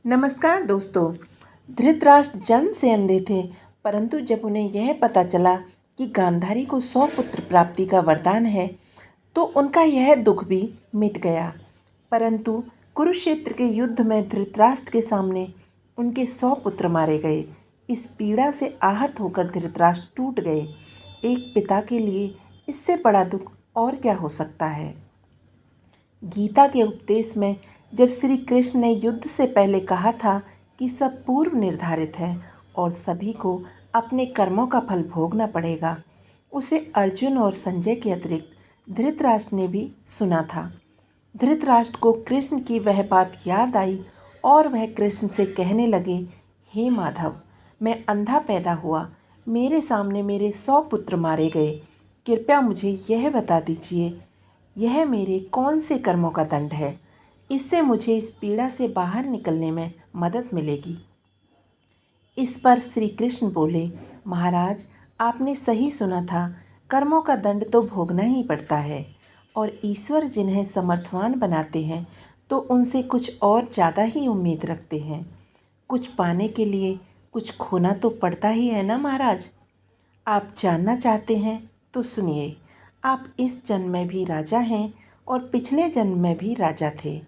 नमस्कार दोस्तों। धृतराष्ट्र जन्म से अंधे थे, परंतु जब उन्हें यह पता चला कि गांधारी को 100 पुत्र प्राप्ति का वरदान है, तो उनका यह दुख भी मिट गया। परंतु कुरुक्षेत्र के युद्ध में धृतराष्ट्र के सामने उनके 100 पुत्र मारे गए। इस पीड़ा से आहत होकर धृतराष्ट्र टूट गए। एक पिता के लिए इससे बड़ा दुख और क्या हो सकता है। गीता के उपदेश में जब श्री कृष्ण ने युद्ध से पहले कहा था कि सब पूर्व निर्धारित है और सभी को अपने कर्मों का फल भोगना पड़ेगा, उसे अर्जुन और संजय के अतिरिक्त धृतराष्ट्र ने भी सुना था। धृतराष्ट्र को कृष्ण की वह बात याद आई और वह कृष्ण से कहने लगे, हे माधव, मैं अंधा पैदा हुआ, मेरे सामने मेरे 100 पुत्र मारे गए। कृपया मुझे यह बता दीजिए, यह मेरे कौन से कर्मों का दंड है। इससे मुझे इस पीड़ा से बाहर निकलने में मदद मिलेगी। इस पर श्री कृष्ण बोले, महाराज, आपने सही सुना था। कर्मों का दंड तो भोगना ही पड़ता है और ईश्वर जिन्हें समर्थवान बनाते हैं तो उनसे कुछ और ज़्यादा ही उम्मीद रखते हैं। कुछ पाने के लिए कुछ खोना तो पड़ता ही है ना महाराज। आप जानना चाहते हैं तो सुनिए। आप इस जन्म में भी राजा हैं और पिछले जन्म में भी राजा थे।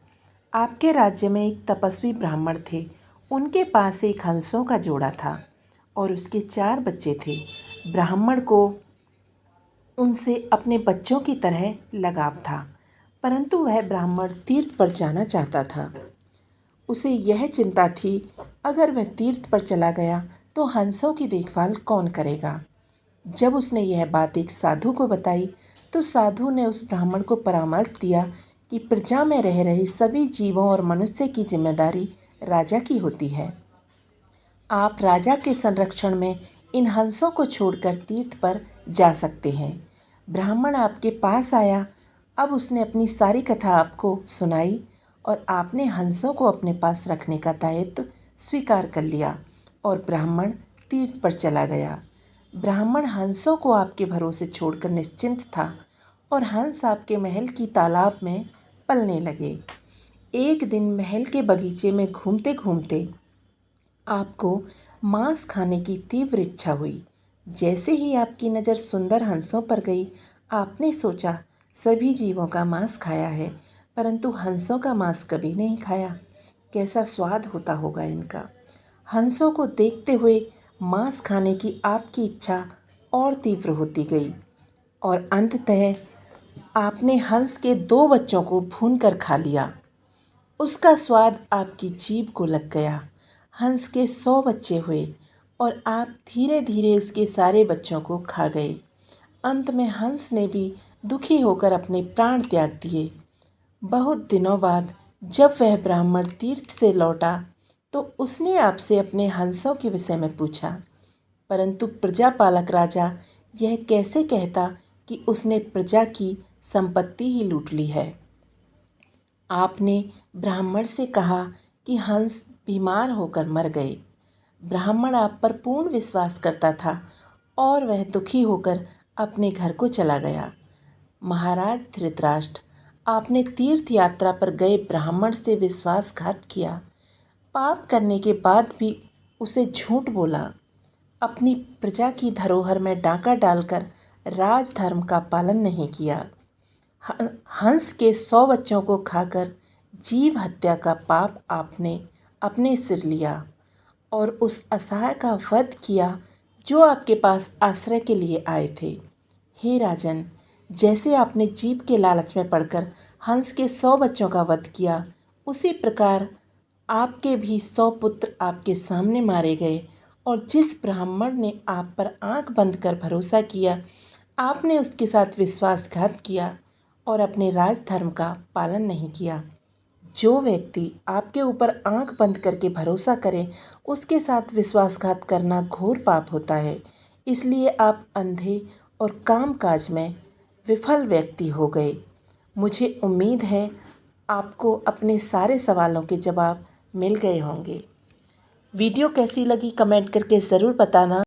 आपके राज्य में एक तपस्वी ब्राह्मण थे। उनके पास एक हंसों का जोड़ा था और उसके 4 बच्चे थे। ब्राह्मण को उनसे अपने बच्चों की तरह लगाव था, परंतु वह ब्राह्मण तीर्थ पर जाना चाहता था। उसे यह चिंता थी, अगर वह तीर्थ पर चला गया तो हंसों की देखभाल कौन करेगा। जब उसने यह बात एक साधु को बताई तो साधु ने उस ब्राह्मण को परामर्श दिया कि प्रजा में रह रहे सभी जीवों और मनुष्य की जिम्मेदारी राजा की होती है। आप राजा के संरक्षण में इन हंसों को छोड़कर तीर्थ पर जा सकते हैं। ब्राह्मण आपके पास आया। अब उसने अपनी सारी कथा आपको सुनाई और आपने हंसों को अपने पास रखने का दायित्व स्वीकार कर लिया और ब्राह्मण तीर्थ पर चला गया। ब्राह्मण हंसों को आपके भरोसे छोड़कर निश्चिंत था और हंस आपके महल की तालाब में पलने लगे। एक दिन महल के बगीचे में घूमते घूमते आपको मांस खाने की तीव्र इच्छा हुई। जैसे ही आपकी नज़र सुंदर हंसों पर गई, आपने सोचा, सभी जीवों का मांस खाया है, परंतु हंसों का मांस कभी नहीं खाया। कैसा स्वाद होता होगा इनका। हंसों को देखते हुए मांस खाने की आपकी इच्छा और तीव्र होती गई और अंततः आपने हंस के 2 बच्चों को भूनकर खा लिया। उसका स्वाद आपकी जीभ को लग गया। हंस के 100 बच्चे हुए और आप धीरे धीरे उसके सारे बच्चों को खा गए। अंत में हंस ने भी दुखी होकर अपने प्राण त्याग दिए। बहुत दिनों बाद जब वह ब्राह्मण तीर्थ से लौटा तो उसने आपसे अपने हंसों के विषय में पूछा, परंतु प्रजापालक राजा यह कैसे कहता कि उसने प्रजा की संपत्ति ही लूट ली है। आपने ब्राह्मण से कहा कि हंस बीमार होकर मर गए। ब्राह्मण आप पर पूर्ण विश्वास करता था और वह दुखी होकर अपने घर को चला गया। महाराज धृतराष्ट्र, आपने तीर्थ यात्रा पर गए ब्राह्मण से विश्वासघात किया। पाप करने के बाद भी उसे झूठ बोला। अपनी प्रजा की धरोहर में डाका डालकर राजधर्म का पालन नहीं किया। हंस के 100 बच्चों को खाकर जीव हत्या का पाप आपने अपने सिर लिया और उस असहाय का वध किया जो आपके पास आश्रय के लिए आए थे। हे राजन, जैसे आपने जीव के लालच में पड़कर हंस के 100 बच्चों का वध किया, उसी प्रकार आपके भी 100 पुत्र आपके सामने मारे गए और जिस ब्राह्मण ने आप पर आंख बंद कर भरोसा किया, आपने उसके साथ विश्वासघात किया और अपने राजधर्म का पालन नहीं किया। जो व्यक्ति आपके ऊपर आंख बंद करके भरोसा करे, उसके साथ विश्वासघात करना घोर पाप होता है। इसलिए आप अंधे और कामकाज में विफल व्यक्ति हो गए। मुझे उम्मीद है आपको अपने सारे सवालों के जवाब मिल गए होंगे। वीडियो कैसी लगी कमेंट करके ज़रूर बताना।